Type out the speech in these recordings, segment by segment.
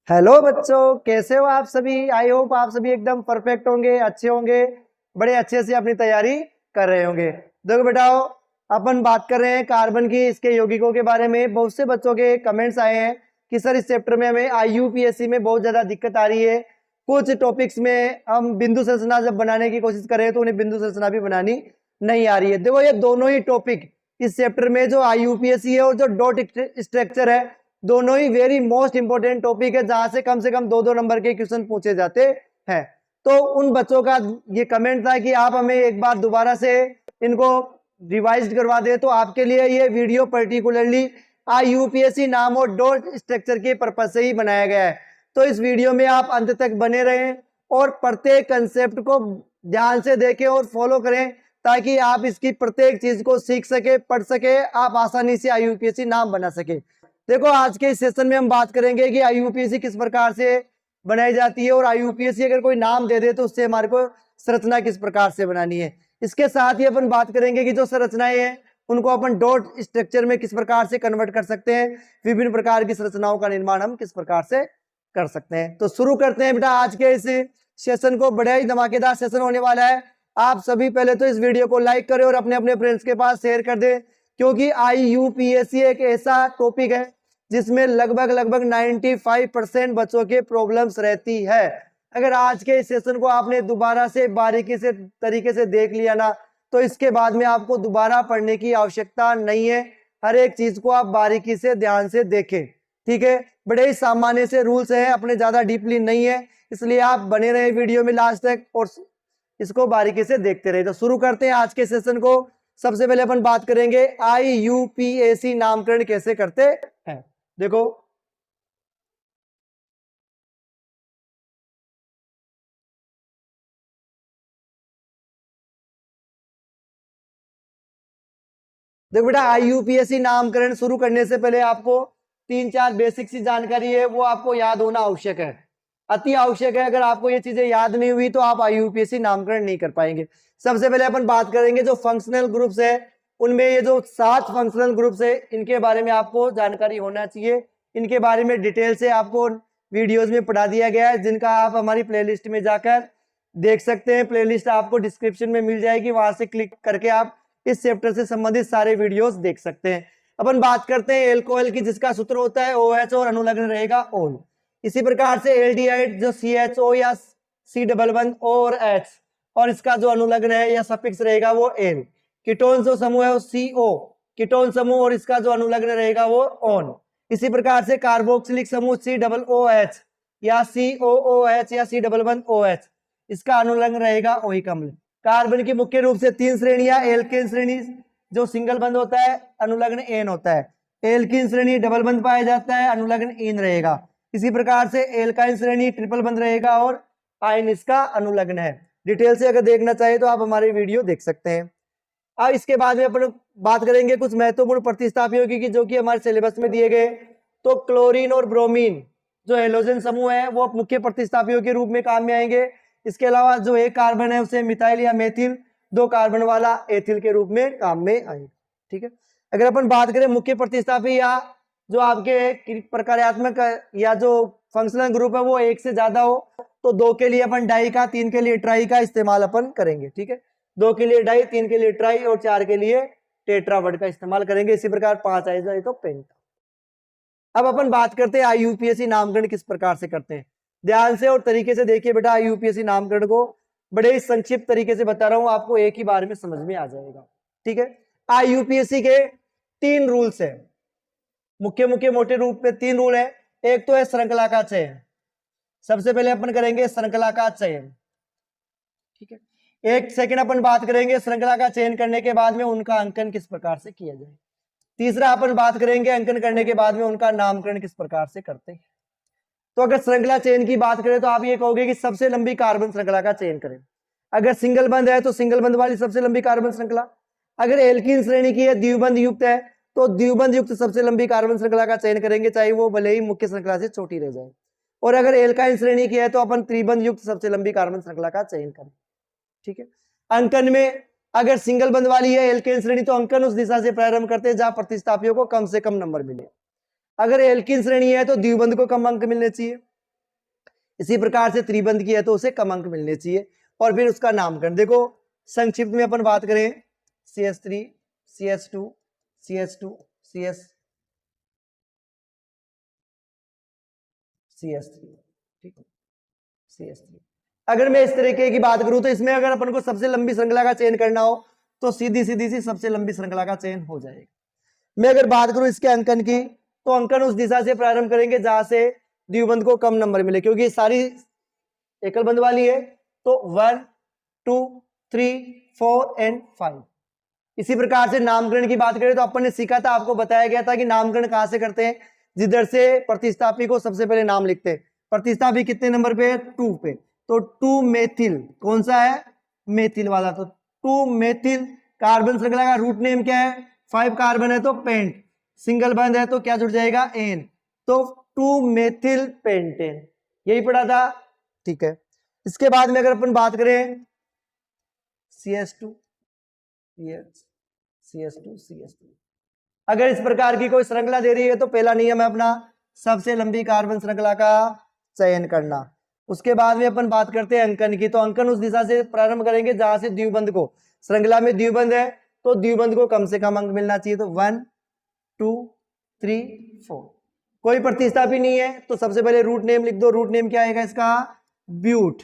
Hello बच्चों, कैसे हो आप सभी। आई होप आप सभी एकदम परफेक्ट होंगे, अच्छे होंगे, बड़े अच्छे से अपनी तैयारी कर रहे होंगे। देखो बेटाओ, अपन बात कर रहे हैं कार्बन की, इसके यौगिकों के बारे में। बहुत से बच्चों के कमेंट्स आए हैं कि सर इस चैप्टर में हमें IUPAC में बहुत ज्यादा दिक्कत आ रही है। कुछ टॉपिक्स में हम बिंदु संरचना जब बनाने की कोशिश करें तो उन्हें बिंदु संरचना भी बनानी नहीं आ रही है। देखो, ये दोनों ही टॉपिक इस चैप्टर में, जो IUPAC है और जो डॉट स्ट्रक्चर है, दोनों ही वेरी मोस्ट इंपोर्टेंट टॉपिक है, जहां से कम 2-2 नंबर के क्वेश्चन पूछे जाते हैं। तो उन बच्चों का ये कमेंट था कि आप हमें एक बार दोबारा से इनको रिवाइज करवा दे, तो आपके लिए ये वीडियो पर्टिकुलरली IUPAC नाम और डॉट स्ट्रक्चर के पर्पज से ही बनाया गया है। तो इस वीडियो में आप अंत तक बने रहें और प्रत्येक कंसेप्ट को ध्यान से देखें और फॉलो करें, ताकि आप इसकी प्रत्येक चीज को सीख सके, पढ़ सके, आप आसानी से IUPAC नाम बना सके। देखो, आज के इस सेशन में हम बात करेंगे कि IUPAC किस प्रकार से बनाई जाती है और IUPAC अगर कोई नाम दे दे तो उससे हमारे को संरचना किस प्रकार से बनानी है। इसके साथ ही अपन बात करेंगे कि जो संरचनाएं हैं उनको अपन डॉट स्ट्रक्चर में किस प्रकार से कन्वर्ट कर सकते हैं, विभिन्न प्रकार की संरचनाओं का निर्माण हम किस प्रकार से कर सकते हैं। तो शुरू करते हैं बेटा आज के इस सेशन को। बड़ा ही धमाकेदार सेशन होने वाला है। आप सभी पहले तो इस वीडियो को लाइक करें और अपने अपने फ्रेंड्स के पास शेयर कर दें, क्योंकि IUPAC एक ऐसा टॉपिक है जिसमें लगभग 95% बच्चों के प्रॉब्लम्स रहती है। अगर आज के इस सेशन को आपने दोबारा से बारीकी से तरीके से देख लिया ना, तो इसके बाद में आपको दोबारा पढ़ने की आवश्यकता नहीं है। हर एक चीज को आप बारीकी से ध्यान से देखें, ठीक है। बड़े ही सामान्य से रूल्स हैं, अपने ज्यादा डीपली नहीं है, इसलिए आप बने रहे वीडियो में लास्ट तक और इसको बारीकी से देखते रहे। तो शुरू करते हैं आज के सेशन को। सबसे पहले अपन बात करेंगे IUPAC नामकरण कैसे करते हैं। देखो, देखो बेटा, IUPAC नामकरण शुरू करने से पहले आपको 3-4 बेसिक सी जानकारी है, वो आपको याद होना आवश्यक है, अति आवश्यक है। अगर आपको ये चीजें याद नहीं हुई तो आप IUPAC नामकरण नहीं कर पाएंगे। सबसे पहले अपन बात करेंगे जो फंक्शनल ग्रुप्स है, उनमें ये जो 7 फंक्शनल ग्रुप्स है, इनके बारे में आपको जानकारी होना चाहिए। इनके बारे में डिटेल से आपको वीडियोज में पढ़ा दिया गया है, जिनका आप हमारी प्लेलिस्ट में जाकर देख सकते हैं। प्लेलिस्ट आपको डिस्क्रिप्शन में मिल जाएगी, वहां से क्लिक करके आप इस चैप्टर से संबंधित सारे वीडियोस देख सकते हैं। अपन बात करते हैं एल्कोहल की, जिसका सूत्र होता है OH और अनुलग्न रहेगा ON। इसी प्रकार से एल्डिहाइड जो CHO या C11 और H, और इसका जो अनुलग्न है या सफिक्स रहेगा वो N। कीटोन जो समूह है वो CO, कीटोन समूह, और इसका जो अनुलग्न रहेगा वो ON। इसी प्रकार से कार्बोक्सिलिक समूह COOH या COOH या C11OH, इसका अनुलग्न रहेगा ओइक अम्ल। कार्बन की मुख्य रूप से 3 श्रेणियां, एल्केन श्रेणी जो सिंगल बंध होता है, अनुलग्न एन होता है। एल्कीन श्रेणी डबल बंध पाया जाता है, अनुलग्न इन रहेगा। इसी प्रकार से एल्काइन श्रेणी ट्रिपल बंध रहेगा और आयन इसका अनुलग्न है। डिटेल से अगर देखना चाहिए तो आप हमारे वीडियो देख सकते हैं। अब इसके बाद में अपन बात करेंगे कुछ महत्वपूर्ण प्रतिस्थापियों की, जो कि हमारे सिलेबस में दिए गए। तो क्लोरीन और ब्रोमीन जो हेलोजन समूह है वो मुख्य प्रतिस्थापियों के रूप में काम में आएंगे। इसके अलावा जो एक कार्बन है उसे मिथाइल या मेथिल, 2 कार्बन वाला एथिल के रूप में काम में आएंगे, ठीक है। अगर अपन बात करें मुख्य प्रतिस्थापी या जो आपके प्रकार्यात्मक या जो फंक्शनल ग्रुप है वो 1 से ज्यादा हो, तो 2 के लिए अपन डाई का, 3 के लिए ट्राई का इस्तेमाल अपन करेंगे, ठीक है। 2 के लिए डाई, 3 के लिए ट्राई और 4 के लिए टेट्रावर्ड का इस्तेमाल करेंगे। इसी प्रकार 5 आ जाए तो पेंटा। अब अपन बात करते हैं IUPAC नामकरण किस प्रकार से करते हैं। ध्यान से और तरीके से देखिए बेटा, IUPAC नामकरण को बड़े ही संक्षिप्त तरीके से बता रहा हूं, आपको एक ही बार में समझ में आ जाएगा, ठीक है। IUPAC के 3 रूल्स है, मुख्य मोटे रूप में 3 रूल है। एक तो है श्रृंखला का चयन। सबसे पहले अपन करेंगे श्रृंखला का चयन, ठीक है। एक सेकंड अपन बात करेंगे श्रृंखला का चयन करने के बाद में उनका अंकन किस प्रकार से किया जाए। तीसरा अपन बात करेंगे अंकन करने के बाद में उनका नामकरण किस प्रकार से करते हैं। तो अगर श्रृंखला चयन की बात करें तो आप ये कहोगे कि सबसे लंबी कार्बन श्रृंखला का चयन करें। अगर सिंगल बंध है तो सिंगल बंध वाली सबसे लंबी कार्बन श्रृंखला। अगर एल्कीन श्रेणी की है, द्विबंध युक्त है, तो द्विबंध युक्त सबसे लंबी कार्बन श्रृंखला का चयन करेंगे, चाहे वो भले ही मुख्य श्रृंखला से छोटी रह जाए। और अगर एल्काइन श्रेणी की है तो अपन त्रिबंध युक्त सबसे लंबी कार्बन श्रृंखला का चयन करें, ठीक है। अंकन में अगर सिंगल बंध वाली है एल्केन श्रेणी, तो अंकन उस दिशा से प्रारंभ करते हैं जहां प्रतिस्थापियों को कम से कम नंबर मिले। अगर एल्कीन श्रेणी है तो द्विबंध को कम अंक मिलने चाहिए। इसी प्रकार से त्रिबंध की है तो उसे कम अंक मिलने चाहिए। और फिर उसका नामकरण देखो, संक्षिप्त में अपन बात करें CH3 CH2 CH2 CH3, ठीक है, CH3। अगर मैं इस तरीके की बात करूं तो इसमें अगर अपन को सबसे लंबी श्रृंखला का चयन करना हो तो सीधी सीधी सी सबसे लंबी श्रृंखला का चयन हो जाएगा। मैं अगर बात करूं इसके अंकन की तो अंकन उस दिशा से प्रारंभ करेंगे जहां से द्विबंध को कम नंबर मिले, क्योंकि ये सारी एकल बंध वाली है। तो 1 2 3 4 एंड 5। इसी प्रकार से नामकरण की बात करें तो अपन ने सीखा था, आपको बताया गया था कि नामकरण कहां से करते हैं, जिधर से प्रतिस्थापी को सबसे पहले नाम लिखते हैं। प्रतिस्थापी कितने नंबर पे है, 2 पे। तो 2 मेथिल कौन सा है, मेथिल वाला। तो 2 मेथिल कार्बन श्रृंखला का रूट नेम क्या है, 5 कार्बन है तो पेंट, सिंगल बंध है तो क्या जुड़ जाएगा, एन। तो 2 मेथिल पेंटेन, यही पढ़ा था, ठीक है। इसके बाद में अगर अपन बात करें CH2 CH2 अगर इस प्रकार की कोई श्रृंखला दे रही है तो पहला नियम है अपना सबसे लंबी कार्बन श्रृंखला का चयन करना। उसके बाद में अपन बात करते हैं अंकन की। तो अंकन उस दिशा से प्रारंभ करेंगे जहां से द्विबंध को, श्रृंखला में द्विबंध है तो द्विबंध को कम से कम अंक मिलना चाहिए। तो 1 2 3 4। कोई प्रतिस्थापी नहीं है तो सबसे पहले रूट नेम लिख दो। रूट नेम क्या आएगा इसका, ब्यूट,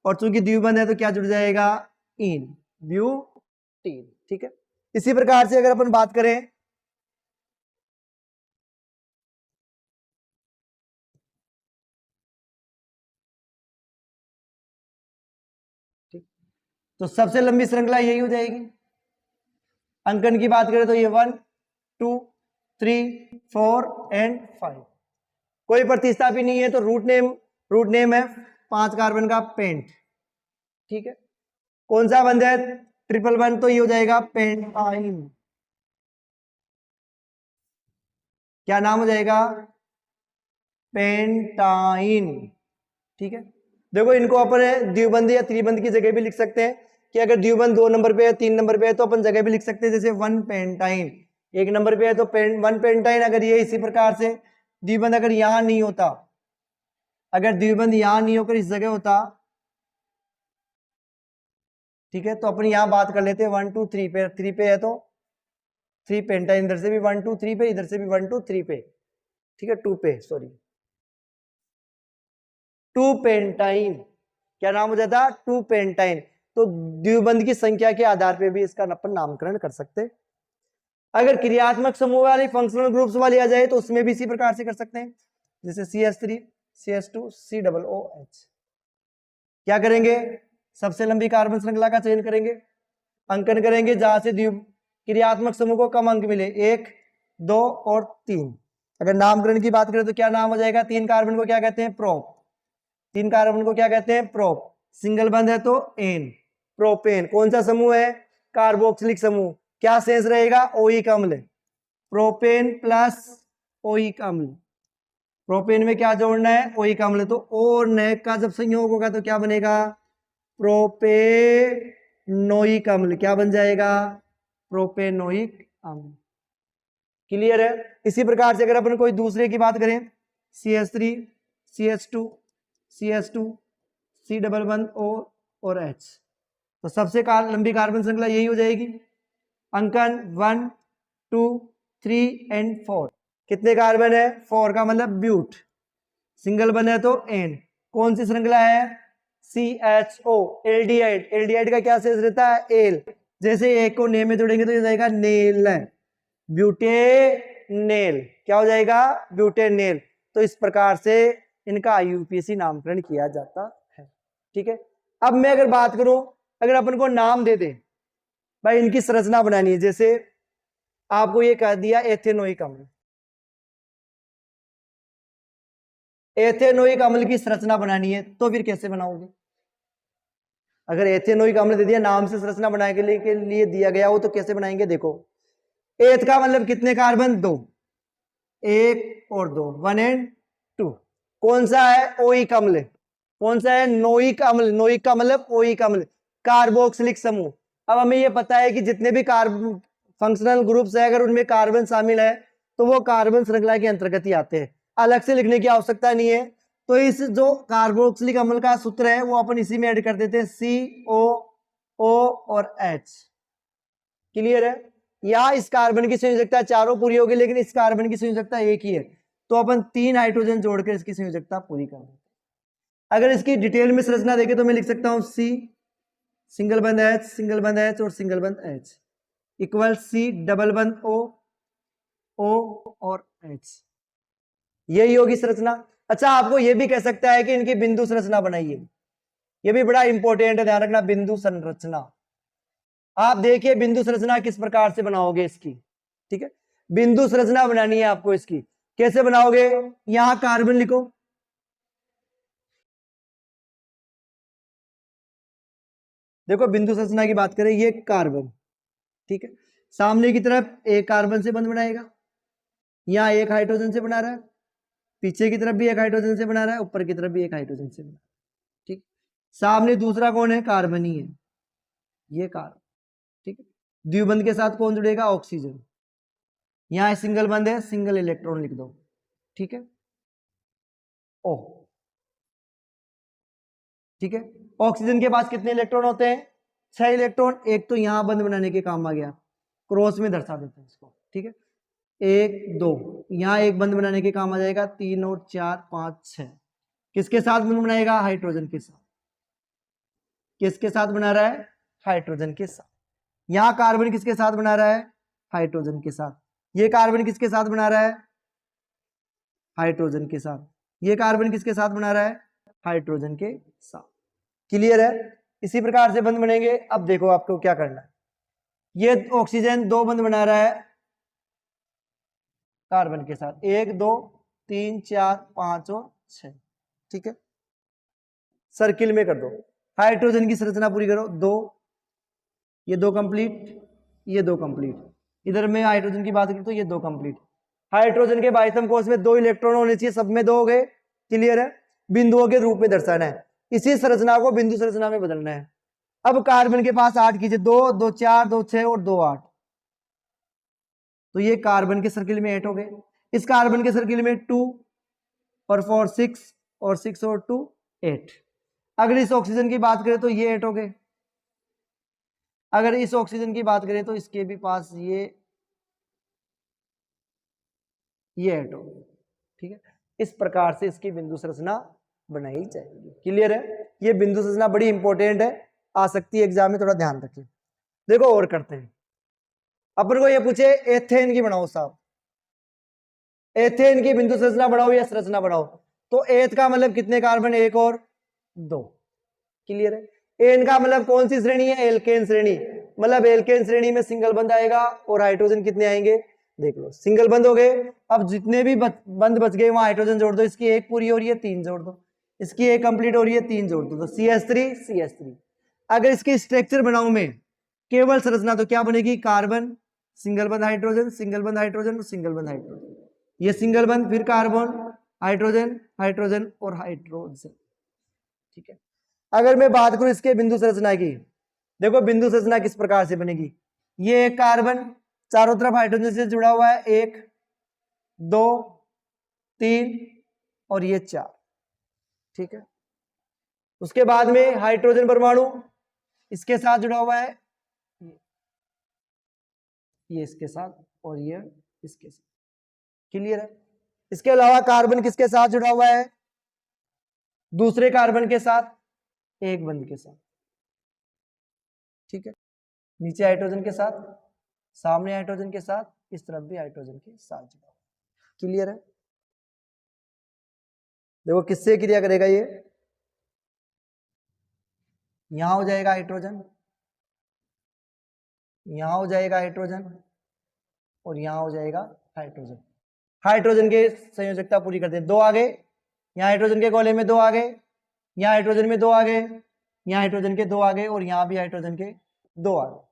और चूंकि द्विबंध है तो क्या जुड़ जाएगा, इन, ब्यूटीन, ठीक है। इसी प्रकार से अगर अपन बात करें तो सबसे लंबी श्रृंखला यही हो जाएगी। अंकन की बात करें तो ये 1 2 3 4 एंड 5। कोई प्रतिस्थापी नहीं है तो रूट नेम है 5 कार्बन का पेंट, ठीक है। कौन सा बंध है, ट्रिपल बंध, तो ये हो जाएगा पेंटाइन। क्या नाम हो जाएगा, पेंटाइन, ठीक है। देखो इनको अपन द्विबंध या त्रिबंध की जगह भी लिख सकते हैं कि अगर द्विबंध 2 नंबर पे है 3 नंबर पे है तो अपन जगह भी लिख सकते हैं, जैसे 1 पेंटाइन 1 नंबर पे है तो 1 पेंटाइन। अगर ये इसी प्रकार से द्विबंध अगर यहां नहीं होता, अगर द्विबंध यहां नहीं होकर इस जगह होता, ठीक है, तो अपन यहां बात कर लेते हैं 1 2 3 पे, 3 पे है तो 3 पेंटाइन, इधर से भी 1 2 3 पे, इधर से भी 1 2 3 पे, ठीक है, 2 पे, सॉरी 2 पेंटाइन। क्या नाम हो जाता, 2 पेंटाइन। तो द्विबंध की संख्या के आधार पे भी इसका अपन नामकरण कर सकते हैं। अगर क्रियात्मक समूह वाली फंक्शनल ग्रुप्स वाली आ जाए तो उसमें भी इसी प्रकार से कर सकते हैं, जैसे CH3 CH2 COOH। क्या करेंगे, सबसे लंबी कार्बन श्रृंखला का चयन करेंगे, अंकन करेंगे जहां से क्रियात्मक समूह को कम अंक मिले, 1 2 और 3। अगर नामकरण की बात करें तो क्या नाम हो जाएगा, 3 कार्बन को क्या कहते हैं, प्रोप, 3 कार्बन को क्या कहते हैं, प्रोप, सिंगल बंध है तो एन, प्रोपेन। कौन सा समूह है, कार्बोक्सिलिक समूह। क्या शेष रहेगा, ओइक अम्ल, प्रोपेन प्लस ओइक अम्ल। प्रोपेन में क्या जोड़ना है, ओइक अम्ल। तो ओ और न का जब संयोग होगा तो क्या बनेगा, प्रोपेनोइक अम्ल। क्या बन जाएगा, प्रोपेनोइक अम्ल। क्लियर है। इसी प्रकार से अगर अपन कोई दूसरे की बात करें, CH3 CH2 CH2 C double बंध O और H, तो सबसे लंबी कार्बन श्रृंखला यही हो जाएगी। अंकन 1 2 3 एंड 4। कितने कार्बन है, 4 का मतलब ब्यूट, सिंगल बंध है तो N। कौन सी श्रृंखला है, CHO, एल्डिहाइड। एल्डिहाइड का क्या शेष रहता है, एल। जैसे एक को ने में जोड़ेंगे तो ये जाएगा नेल, ब्यूटेनेल। क्या हो जाएगा, ब्यूटेनेल। तो इस प्रकार से इनका IUPAC नामकरण किया जाता है, ठीक है। अब मैं अगर बात करूं, अगर अपन को नाम दे दे, भाई इनकी संरचना बनानी है, जैसे आपको ये कह दिया एथेनोइक अम्ल, एथेनोइक अम्ल की संरचना बनानी है तो फिर कैसे बनाओगे। अगर एथेनोइक अम्ल दे दिया, नाम से संरचना बनाने के लिए दिया गया हो तो कैसे बनाएंगे, देखो एथ का मतलब कितने कार्बन, 2, 1 और 2, 1 एंड 2। कौन सा है, ओइक अम्ल। कौन सा है, नोइक अम्ल। नोइक का मतलब ओइक अम्ल, कार्बोक्सिलिक समूह। अब हमें यह पता है कि जितने भी कार्बन फंक्शनल ग्रुप्स है अगर उनमें कार्बन शामिल है तो वो कार्बन श्रृंखला के अंतर्गत ही आते हैं, अलग से लिखने की आवश्यकता नहीं है। तो इस जो कार्बोक्सिलिक अम्ल का सूत्र है वो अपन इसी में ऐड कर देते हैं, COO और H। क्लियर है? यहाँ इस कार्बन की संयोजकता चारों पूरी होगी, लेकिन इस कार्बन की संयोजकता एक ही है, तो अपन 3 हाइड्रोजन जोड़कर इसकी संयोजकता पूरी कर देते हैं। अगर इसकी डिटेल में संरचना देखें तो मैं लिख सकता हूं C सिंगल बंद H सिंगल बंद H और सिंगल बंद H इक्वल C डबल बंद O और H। यही होगी संरचना। अच्छा, आपको यह भी कह सकता है कि इनकी बिंदु संरचना बनाइए, यह भी बड़ा इंपॉर्टेंट है, ध्यान रखना। बिंदु संरचना आप देखिए बिंदु संरचना किस प्रकार से बनाओगे इसकी, ठीक है। बिंदु संरचना बनानी है आपको इसकी, कैसे बनाओगे? यहां कार्बन लिखो, देखो बिंदु संरचना की बात करें, ये कार्बन, ठीक है। सामने की तरफ एक कार्बन से बंध बनाएगा, यहां एक हाइड्रोजन से बना रहा है, पीछे की तरफ भी एक हाइड्रोजन से बना रहा है, ऊपर की तरफ भी एक हाइड्रोजन से बना, ठीक। सामने दूसरा कौन है? कार्बन ही है, ये कार्बन, ठीक है। द्विबंध के साथ कौन जुड़ेगा? ऑक्सीजन। यहां सिंगल बंध है, सिंगल इलेक्ट्रॉन लिख दो, ठीक है। ओ, ठीक है। ऑक्सीजन के पास कितने इलेक्ट्रॉन होते हैं? 6 इलेक्ट्रॉन। एक तो यहां बंध बनाने के काम आ गया, क्रॉस में दर्शा देते हैं इसको, ठीक है। 1 2 यहां एक बंध बनाने के काम आ जाएगा, 3 और 4 5 6। किसके साथ बंध बनाएगा? हाइड्रोजन के साथ। किसके साथ बना रहा है? हाइड्रोजन के साथ। यहां कार्बन किसके साथ बना रहा है? हाइड्रोजन के साथ। ये कार्बन किसके साथ बना रहा है? हाइड्रोजन के साथ। ये कार्बन किसके साथ बना रहा है? हाइड्रोजन के साथ। क्लियर है? इसी प्रकार से बंध बनेंगे। अब देखो आपको क्या करना है, ये ऑक्सीजन 2 बंध बना रहा है कार्बन के साथ, 1 2 3 4 5 और 6, ठीक है। सर्किल में कर दो, हाइड्रोजन की संरचना पूरी करो। 2, ये 2 कंप्लीट, ये 2 कंप्लीट। इधर में हाइड्रोजन की बात करें तो ये 2 कंप्लीट। हाइड्रोजन के बाह्यतम कोश में 2 इलेक्ट्रॉन होने चाहिए, सब में 2 हो गए। क्लियर है? बिंदुओं के रूप में दर्शाना है, इसी संरचना को बिंदु संरचना में बदलना है। अब कार्बन के पास 8 कीजिए, 2 2 4 2 6 और 2 8, तो ये कार्बन के सर्किल में 8 हो गए। इस कार्बन के सर्किल में 2 और 4 6 और 6 और 2 8। अगर इस ऑक्सीजन की बात करें तो ये 8 हो गए। अगर इस ऑक्सीजन की बात करें तो इसके भी पास ये 8 हो गए, ठीक है। इस प्रकार से इसकी बिंदु संरचना बनाई जाएगी। क्लियर है? ये बिंदु संरचना बड़ी इंपॉर्टेंट है, आ सकती है एग्जाम में, थोड़ा ध्यान रखें। देखो और करते हैं, अपन को ये पूछे एथेन की बनाओ साहब, एथेन की बिंदु संरचना बनाओ या संरचना बनाओ, तो एथ का मतलब कितने कार्बन? 1 और 2। क्लियर है? एन का मतलब कौन सी श्रेणी है? एल्केन श्रेणी। मतलब एल्केन श्रेणी में सिंगल बंध आएगा और हाइड्रोजन कितने आएंगे? देख लो, सिंगल बंध हो गए। अब जितने भी बंध बच गए वहां हाइड्रोजन जोड़ दो। इसकी एक पूरी हो रही है, 3 जोड़ दो। इसकी एक कंप्लीट हो रही है, 3 जोड़ दो, तो CH3 CH3। अगर इसकी स्ट्रक्चर बनाऊं मैं केवल संरचना, तो क्या बनेगी? कार्बन सिंगल बंध हाइड्रोजन, सिंगल बंध हाइड्रोजन, सिंगल बंध हाइड्रोजन, ये सिंगल बंध, फिर कार्बन हाइड्रोजन हाइड्रोजन और हाइड्रोजन, ठीक है। अगर मैं बात करूं इसके बिंदु संरचना की, देखो बिंदु संरचना किस प्रकार से बनेगी। ये एक कार्बन चारों तरफ हाइड्रोजन से जुड़ा हुआ है, 1 2 3 और ये 4, ठीक है। उसके बाद में हाइड्रोजन परमाणु इसके साथ जुड़ा हुआ है, ये इसके साथ और ये इसके साथ। क्लियर है? इसके अलावा कार्बन किसके साथ जुड़ा हुआ है? दूसरे कार्बन के साथ, एक बंध के साथ, ठीक है। नीचे हाइड्रोजन के साथ, सामने हाइड्रोजन के साथ, इस तरफ भी हाइड्रोजन के साथ जुड़ा। क्लियर है? देखो किससे क्रिया करेगा ये, यहां हो जाएगा हाइड्रोजन, यहां हो जाएगा हाइड्रोजन और यहां हो जाएगा हाइड्रोजन। हाइड्रोजन के संयोजकता पूरी करते हैं। 2 आ गए, यहाँ हाइड्रोजन के गोले में 2 आ गए, यहाँ हाइड्रोजन में 2 आ गए, यहाँ हाइड्रोजन के 2 आ गए और यहाँ भी हाइड्रोजन के 2 आ गए।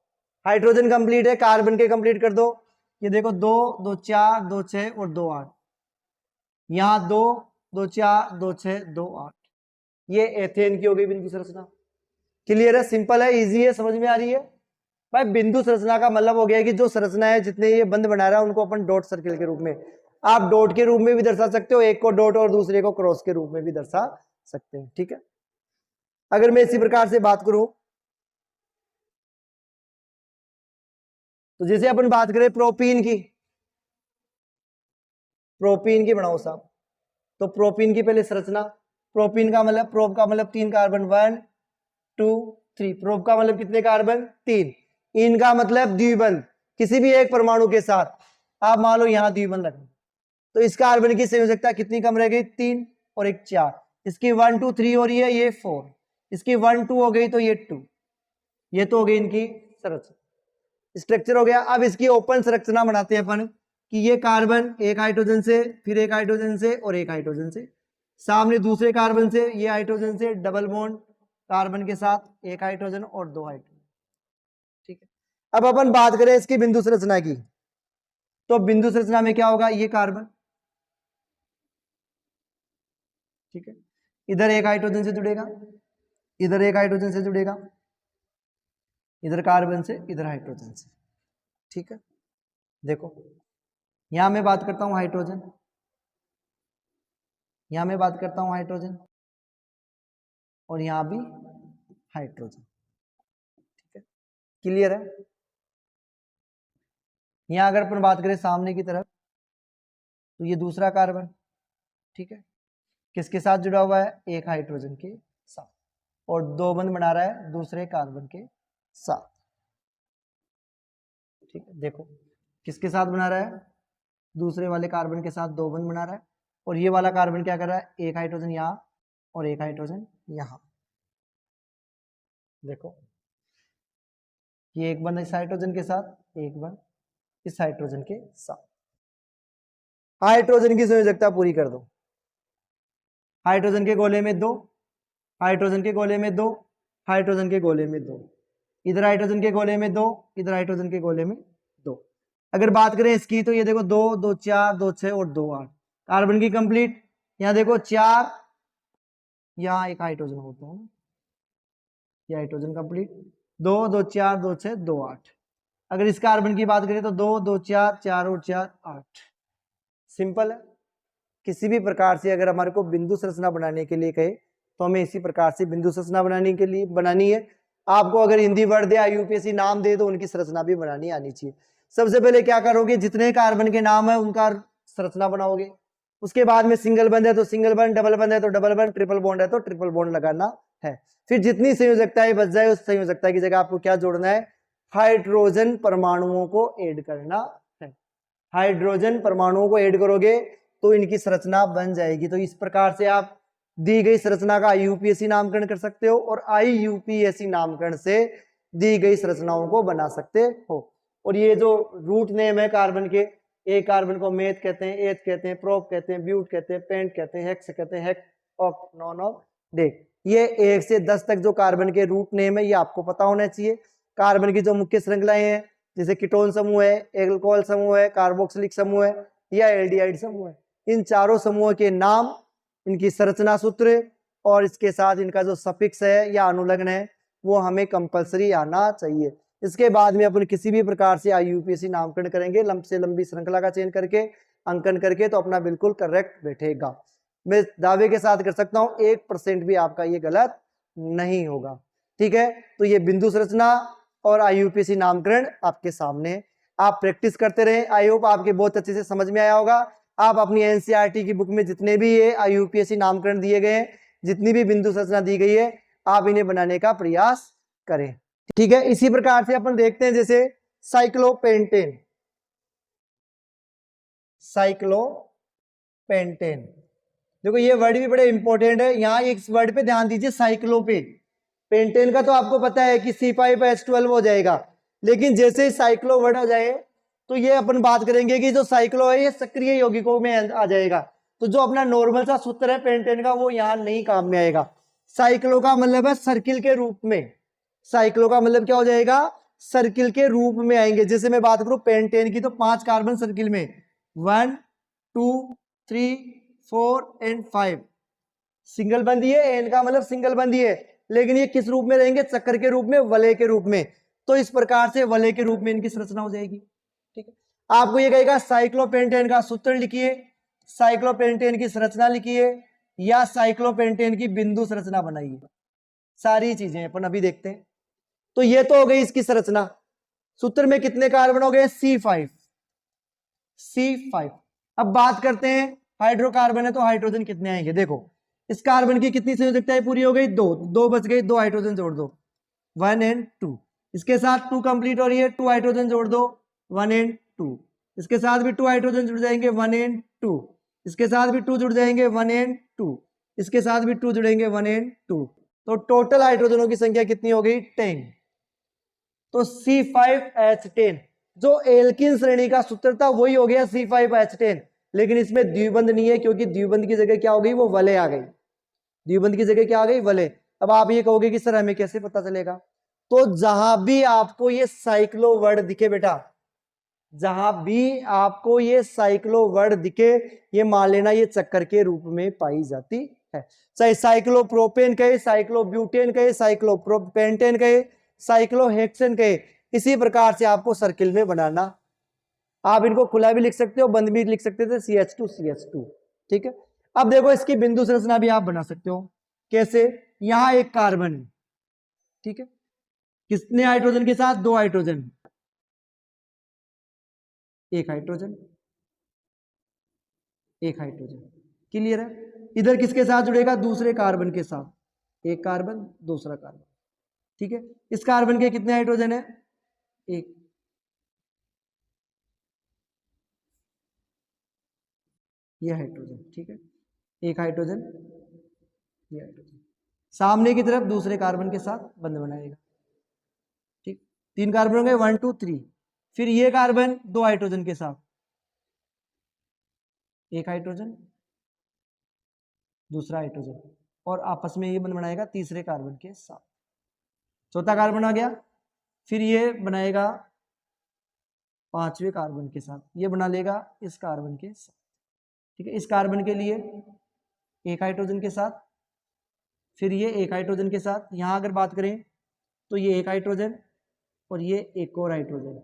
हाइड्रोजन कंप्लीट है, कार्बन के कंप्लीट कर दो। ये देखो 2 2 4 2 6 और 2 8, यहाँ 2 2 4 2 6 2 8, ये एथेन की हो गई बिंदु संरचना। क्लियर है? सिंपल है, इजी है, समझ में आ रही है भाई। बिंदु संरचना का मतलब हो गया कि जो संरचना है, जितने ये बंध बना रहा है उनको अपन डॉट सर्किल के रूप में। आप डॉट के रूप में भी दर्शा सकते हो, एक को डॉट और दूसरे को क्रॉस के रूप में भी दर्शा सकते हैं, ठीक है। अगर मैं इसी प्रकार से बात करूं तो जैसे अपन बात करें प्रोपीन की बनाओ साहब, तो प्रोपीन की पहले संरचना, प्रोपीन का मतलब, प्रोप का मतलब 3 कार्बन, 1 2 3, प्रोप का मतलब कितने कार्बन 3, इनका मतलब द्विबंध, किसी भी एक परमाणु के साथ आप मान लो यहां द्विबंध रखना, तो इस कार्बन की संयोजकता कितनी कम रह गई, 3 और 1 4, इसकी 1 2 3 हो रही है, ये 4, इसकी 1 2 हो गई तो ये 2, ये तो हो गई इनकी संरचना, स्ट्रक्चर हो गया। अब इसकी ओपन संरचना बनाते हैं अपन कि ये कार्बन एक हाइड्रोजन से, फिर एक हाइड्रोजन से और एक हाइड्रोजन से, सामने दूसरे कार्बन से, ये हाइड्रोजन से डबल बॉन्ड कार्बन के साथ एक हाइड्रोजन और 2 हाइड्रोजन, ठीक है। अब अपन बात करें इसकी बिंदु संरचना की, तो बिंदु संरचना में क्या होगा, ये कार्बन, ठीक है, इधर एक हाइड्रोजन से जुड़ेगा, इधर एक हाइड्रोजन से जुड़ेगा, इधर कार्बन से, इधर हाइड्रोजन से, ठीक है। देखो यहां मैं बात करता हूं हाइड्रोजन, यहां मैं बात करता हूं हाइड्रोजन, और यहां भी हाइड्रोजन, ठीक है, क्लियर है। यहां अगर अपन बात करें सामने की तरफ, तो ये दूसरा कार्बन, ठीक है, किसके साथ जुड़ा हुआ है, एक हाइड्रोजन के साथ, और 2 बंध बना रहा है दूसरे कार्बन के साथ, ठीक है। देखो किसके साथ बना रहा है, दूसरे वाले कार्बन के साथ 2 बंध बना रहा है, और ये वाला कार्बन क्या कर रहा है, एक हाइड्रोजन यहां और एक हाइड्रोजन यहां, देखो ये एक बंध इस हाइड्रोजन के साथ, एक बंध इस हाइड्रोजन के साथ, हाइड्रोजन की संयोजकता पूरी कर दो, हाइड्रोजन के गोले में 2, हाइड्रोजन के गोले में 2, हाइड्रोजन के गोले में 2, इधर हाइड्रोजन के गोले में 2, इधर हाइड्रोजन के गोले में 2। अगर बात करें इसकी तो ये देखो 2 2 4 2 6 और 2 8, कार्बन की कंप्लीट। यहां देखो 4, यहां एक हाइड्रोजन होता है, ये हाइड्रोजन कंप्लीट, 2 2 4 2 6 2 8। अगर इस कार्बन की बात करें तो 2 2 4 4 और 4 8। सिंपल है। किसी भी प्रकार से अगर हमारे को बिंदु संरचना बनाने के लिए कहे तो हमें इसी प्रकार से बिंदु संरचना बनाने के लिए बनानी है। आपको अगर हिंदी वर्ड दे, यूपीएससी नाम दे, तो उनकी संरचना भी बनानी आनी चाहिए। सबसे पहले क्या करोगे, जितने कार्बन के नाम है उनका संरचना बनाओगे। उसके बाद में सिंगल बंद है तो सिंगल बंद, डबल बंद है तो डबल बंद, ट्रिपल बॉन्ड है तो ट्रिपल बॉन्ड लगाना है। फिर जितनी संयोजकताएं बच जाए उस संयोजकता की जगह आपको क्या जोड़ना है, हाइड्रोजन परमाणुओं को ऐड करना है। हाइड्रोजन परमाणुओं को ऐड करोगे तो इनकी संरचना बन जाएगी। तो इस प्रकार से आप दी गई संरचना का आईयूपीएसी नामकरण कर सकते हो और आईयूपीएसी नामकरण से दी गई संरचनाओं को बना सकते हो। और ये जो रूट नेम है कार्बन के, एक कार्बन को मेथ कहते हैं, एथ कहते हैं, प्रोप कहते हैं, ब्यूट कहते हैं, पेंट कहते हैं, हेक्स कहते हैं, हेक, ऑक, नॉन, ऑफ, डेक। ये 1 से 10 तक जो कार्बन के रूट नेम है ये आपको पता होना चाहिए। कार्बन की जो मुख्य श्रृंखलाएं हैं जैसे कीटोन समूह है, एल्कोहल समूह है, कार्बोक्सिलिक समूह है या एल्डिहाइड समूह है, इन चारों समूहों के नाम, इनकी संरचना सूत्र और इसके साथ इनका जो सफिक्स है या अनुलग्न है वो हमें कंपलसरी आना चाहिए। इसके बाद में अपन किसी भी प्रकार से आईयूपीएसी नामकरण करेंगे, लंब से लंबी श्रृंखला का चयन करके, अंकन करके, तो अपना बिल्कुल करेक्ट बैठेगा। मैं दावे के साथ कर सकता हूं 1% भी आपका ये गलत नहीं होगा। ठीक है, तो ये बिंदु संरचना और आईयूपीएसी नामकरण आपके सामने, आप प्रैक्टिस करते रहे। आई होप आपके बहुत अच्छे से समझ में आया होगा। आप अपनी एनसीईआरटी की बुक में जितने भी ये आईयूपीएसी नामकरण दिए गए हैं, जितनी भी बिंदु संरचना दी गई है, आप इन्हें बनाने का प्रयास करें। ठीक है, इसी प्रकार से अपन देखते हैं जैसे साइक्लोपेंटेन, साइक्लोपेंटेन, देखो ये वर्ड भी बड़े इंपॉर्टेंट है। यहाँ इस वर्ड पे ध्यान दीजिए, साइक्लोपेन। पेंटेन का तो आपको पता है कि C5H12 हो जाएगा, लेकिन जैसे ही साइक्लो वर्ड आ जाए तो ये अपन बात करेंगे कि जो साइक्लो है ये सक्रिय यौगिकों में आ जाएगा। तो जो अपना नॉर्मल सा सूत्र है पेंटेन का वो यहाँ नहीं काम में आएगा। साइक्लो का मतलब है सर्किल के रूप में, साइक्लो का मतलब क्या हो जाएगा, सर्किल के रूप में आएंगे। जैसे मैं बात करूं पेंटेन की तो 5 कार्बन सर्किल में 1 2 3 4 एंड 5 सिंगल बंदी है, एन का मतलब सिंगल बंदी है, लेकिन ये किस रूप में रहेंगे, चक्कर के रूप में, वलय के रूप में। तो इस प्रकार से वलय के रूप में इनकी संरचना हो जाएगी। ठीक है, आपको ये कहेगा साइक्लोपेंटेन का सूत्र लिखिए, साइक्लोपेंटेन की संरचना लिखिए, या साइक्लोपेंटेन की बिंदु संरचना बनाइए। सारी चीजें अपन अभी देखते हैं। तो ये तो हो गई इसकी संरचना। सूत्र में कितने कार्बन हो गए? C5। C5। अब बात करते हैं हाइड्रोकार्बन है तो हाइड्रोजन कितने आएंगे। देखो इस कार्बन की कितनी संयोजकताएं पूरी हो गई? दो बच गई, 2 हाइड्रोजन जोड़ दो, 1 and 2। इसके साथ 2 कंप्लीट हो रही है, 2 हाइड्रोजन जोड़ दो, 1 and 2। इसके साथ भी 2 हाइड्रोजन जुड़ जाएंगे, 1 and 2। इसके साथ भी 2 जुड़ जाएंगे, 1 and 2। इसके साथ भी 2 जुड़ेंगे, 1 and 2। तो टोटल हाइड्रोजनों की संख्या कितनी हो गई? 10। तो C5H10 जो एल्किन श्रेणी का सूत्र था वही हो गया C5H10, लेकिन इसमें द्विबंध नहीं है, क्योंकि द्विबंध की जगह क्या हो गई? वो वलय आ गई। द्विबंध की जगह क्या आ गई? वलय। अब आप ये कहोगे कि सर हमें कैसे पता चलेगा? तो जहां भी आपको ये साइक्लो वर्ड दिखे बेटा, जहां भी आपको ये साइक्लो वर्ड दिखे, ये मान लेना ये चक्कर के रूप में पाई जाती है। चाहे साइक्लोप्रोपेन कहे, साइक्लोब्यूटेन कहे, साइक्लोपेंटेन कहे, साइक्लोहेक्सेन कहे, इसी प्रकार से आपको सर्किल में बनाना। आप इनको खुला भी लिख सकते हो, बंद भी लिख सकते थे, CH2 ठीक है। अब देखो इसकी बिंदु संरचना भी आप बना सकते हो। कैसे? यहां एक कार्बन है, ठीक है, कितने हाइड्रोजन के साथ? 2 हाइड्रोजन, 1 हाइड्रोजन, 1 हाइड्रोजन। क्लियर है? इधर किसके साथ जुड़ेगा? दूसरे कार्बन के साथ, एक कार्बन दूसरा कार्बन, ठीक है। इस कार्बन के कितने हाइड्रोजन है? 1। ये हाइड्रोजन, ठीक है, 1 हाइड्रोजन, ये हाइड्रोजन। सामने की तरफ दूसरे कार्बन के साथ बंध बनाएगा, ठीक। 3 कार्बन होंगे, 1 2 3। फिर ये कार्बन 2 हाइड्रोजन के साथ, 1 हाइड्रोजन, दूसरा हाइड्रोजन, और आपस में ये बंध बनाएगा तीसरे कार्बन के साथ। चौथा कार्बन आ गया। फिर ये बनाएगा 5वें कार्बन के साथ, ये बना लेगा इस कार्बन के साथ, ठीक है। इस कार्बन के लिए 1 हाइड्रोजन के साथ, फिर ये 1 हाइड्रोजन के साथ। यहां अगर बात करें तो ये 1 हाइड्रोजन और ये एक और हाइड्रोजन,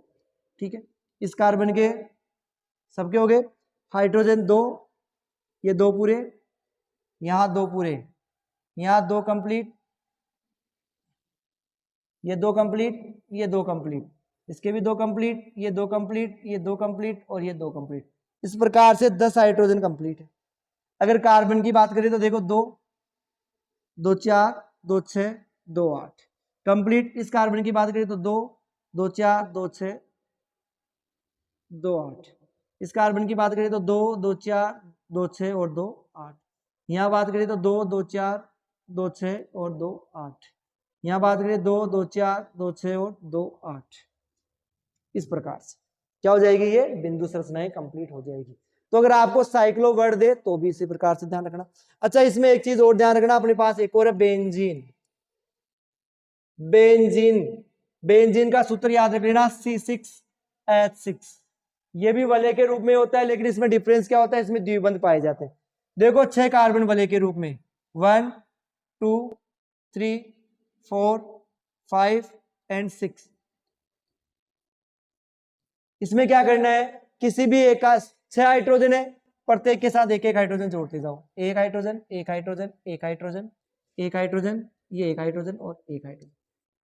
ठीक है। इस कार्बन के सबके हो गए हाइड्रोजन 2, ये 2 पूरे, यहां 2 पूरे, यहां 2 कंप्लीट, ये 2 कंप्लीट, ये 2 कंप्लीट, इसके भी 2 कंप्लीट, ये 2 कंप्लीट, ये 2 कंप्लीट और ये 2 कंप्लीट। इस प्रकार से 10 हाइड्रोजन कंप्लीट है। अगर कार्बन की बात करें तो देखो 2 2 4 2 6 2 8 कंप्लीट। इस कार्बन की बात करें तो 2 2 4 2 6 2 8। इस कार्बन की बात करें तो 2 2 4 2 6 और 2 8। यहाँ बात करें तो 2 2 4 2 6 और 2 8। यहाँ बात करें 2 2 4 2 6 और 2 8। इस प्रकार से क्या हो जाएगी? ये बिंदु संरचनाएं कंप्लीट हो जाएगी। तो अगर आपको साइक्लो वर्ड दे तो भी इसी प्रकार से ध्यान रखना। अच्छा, इसमें एक चीज और ध्यान रखना, अपने पास एक और है बेंजीन। बेंजीन, बेंजीन का सूत्र याद रख लेना, C6H6। ये भी वलय के रूप में होता है, लेकिन इसमें डिफरेंस क्या होता है? इसमें द्विबंध पाए जाते हैं। देखो 6 कार्बन वलय के रूप में, 1 2 3 4 5 एंड 6। इसमें क्या करना है? किसी भी एक का 6 हाइड्रोजन है, प्रत्येक के साथ एक एक हाइड्रोजन जोड़ते जाओ। 1 हाइड्रोजन, 1 हाइड्रोजन, 1 हाइड्रोजन, 1 हाइड्रोजन, ये 1 हाइड्रोजन और 1 हाइड्रोजन।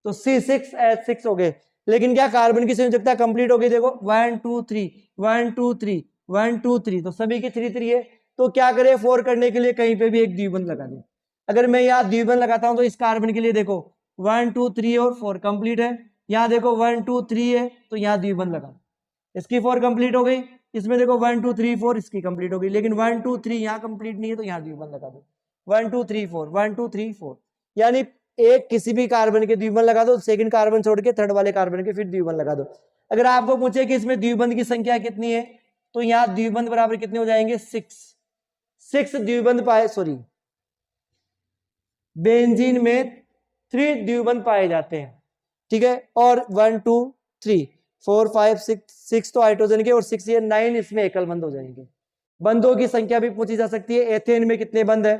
तो C6H6 हो गए। लेकिन क्या कार्बन की संयोजकता कंप्लीट हो गई? देखो 1 2 3 1 2 3 1 2 3, तो सभी की 3 3 है। तो क्या करें? 4 करने के लिए कहीं पे भी एक द्विबंध लगा दें। अगर मैं यहाँ द्विबंध लगाता हूं तो इस कार्बन के लिए देखो 1 2 3 और 4 कंप्लीट है। यहाँ देखो 1 2 3 है, तो यहाँ द्विबंध लगा, इसकी 4 कंप्लीट हो गई। इसमें देखो 1 2 3 4, इसकी कंप्लीट हो गई। लेकिन 1 2 3 यहाँ कंप्लीट नहीं है, तो यहाँ द्विबंध लगा दो। 1 2 3 4 1 2 3 4, यानी एक किसी भी कार्बन के द्विबंध लगा दो, सेकंड कार्बन छोड़ के थर्ड वाले कार्बन के फिर द्विबंध लगा दो। अगर आपको पूछे कि इसमें द्विबंध की संख्या कितनी है, तो यहाँ द्विबंध बराबर कितने हो जाएंगे? 6 द्विबंध पाए, सॉरी, बेंजीन में 3 द्विबंध पाए जाते हैं, ठीक है। और 1 2 3 4 5 6 तो हाइड्रोजन के, और 6 ये 9 इसमें एकल बंध हो जाएंगे। बंधों की संख्या भी पूछी जा सकती है। एथेन में कितने बंध है?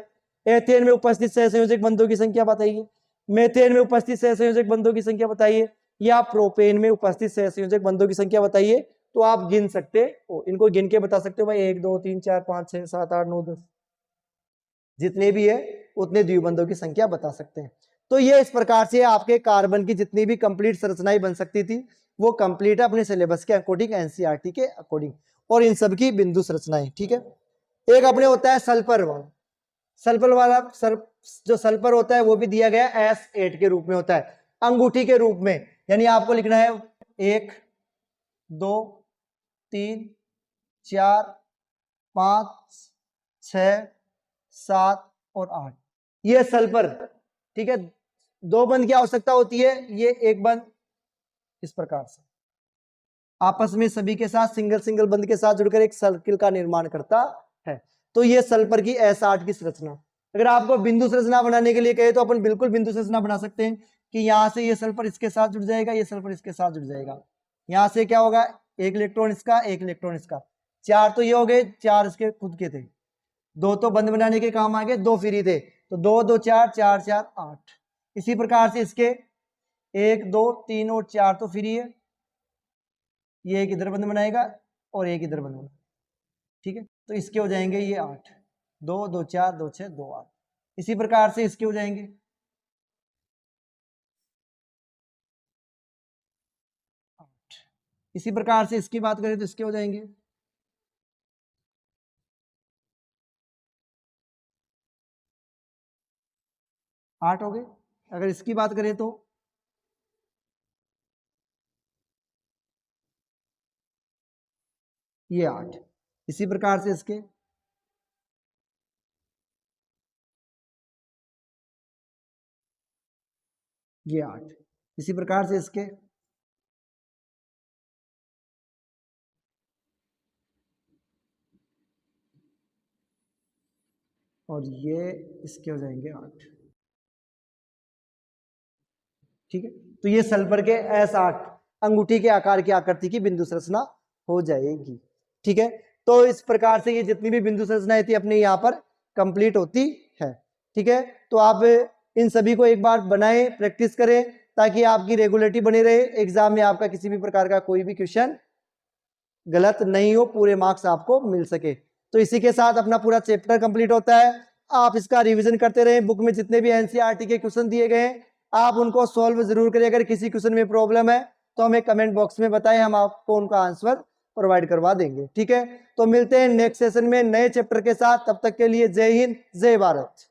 एथेन में उपस्थित सहसंयोजक बंधों की संख्या बताइए। मेथेन में उपस्थित सहसंयोजक बंधों की संख्या बताइए, या प्रोपेन में उपस्थित सहसंयोजक बंधों की संख्या बताइए। तो आप गिन सकते हो, इनको गिन के बता सकते हो भाई 1 2 3 4 5 6 7 8 9 10 जितने भी है उतने द्विबंधों की संख्या बता सकते हैं। तो ये इस प्रकार से आपके कार्बन की जितनी भी कंप्लीट संरचनाएं बन सकती थी वो कंप्लीट है अपने सिलेबस के अकॉर्डिंग, एनसीईआरटी के अकॉर्डिंग, और इन सब की बिंदु संरचनाएं। ठीक है, एक अपने होता है सल्फर वाला, सल्फर वाला जो सल्फर होता है वो भी दिया गया S8 के रूप में होता है, अंगूठी के रूप में। यानी आपको लिखना है 1 2 3 4 5 6 7 और 8, ये सल्फर। ठीक है, 2 बंध की आवश्यकता होती है, ये एक बंध इस प्रकार से आपस में सभी के साथ सिंगल सिंगल बंध के साथ जुड़कर एक सर्किल का निर्माण करता है। तो ये सल्फर की S8 की संरचना। अगर आपको बिंदु संरचना बनाने के लिए कहे तो अपन बिल्कुल बिंदु संरचना बना सकते हैं कि यहां से ये सल्फर इसके साथ जुड़ जाएगा, ये सल्फर इसके साथ जुड़ जाएगा, यहां से क्या होगा 1 इलेक्ट्रॉन इसका 1 इलेक्ट्रॉन इसका, 4 तो ये हो गए, 4 इसके खुद के थे, 2 तो बंध बनाने के काम आ गए, 2 फ्री थे, तो 2 2 4 4 4 8। इसी प्रकार से इसके 1 2 3 और 4 तो फ्री है, ये एक इधर बंध बनाएगा और एक इधर बंध बनाएगा। ठीक है, तो इसके हो जाएंगे ये 8, 2 2 4 2 6 2 8। इसी प्रकार से इसके हो जाएंगे 8। इसी प्रकार से इसकी बात करें तो इसके हो जाएंगे 8 हो गए। अगर इसकी बात करें तो ये 8। इसी प्रकार से इसके ये 8। इसी प्रकार से इसके और ये इसके हो जाएंगे 8। ठीक है, तो ये सल्फर के S8 अंगूठी के आकार की आकृति की बिंदु संरचना हो जाएगी। ठीक है, तो इस प्रकार से ये जितनी भी बिंदु संरचनाएं थी अपने यहाँ पर कंप्लीट होती है। ठीक है, तो आप इन सभी को एक बार बनाएं, प्रैक्टिस करें, ताकि आपकी रेगुलरिटी बनी रहे, एग्जाम में आपका किसी भी प्रकार का कोई भी क्वेश्चन गलत नहीं हो, पूरे मार्क्स आपको मिल सके। तो इसी के साथ अपना पूरा चैप्टर कंप्लीट होता है। आप इसका रिवीजन करते रहें, बुक में जितने भी एनसीईआरटी के क्वेश्चन दिए गए हैं आप उनको सॉल्व जरूर करें। अगर किसी क्वेश्चन में प्रॉब्लम है तो हमें कमेंट बॉक्स में बताएं, हम आपको उनका आंसर प्रोवाइड करवा देंगे। ठीक है, तो मिलते हैं नेक्स्ट सेशन में नए चैप्टर के साथ, तब तक के लिए जय हिंद जय भारत।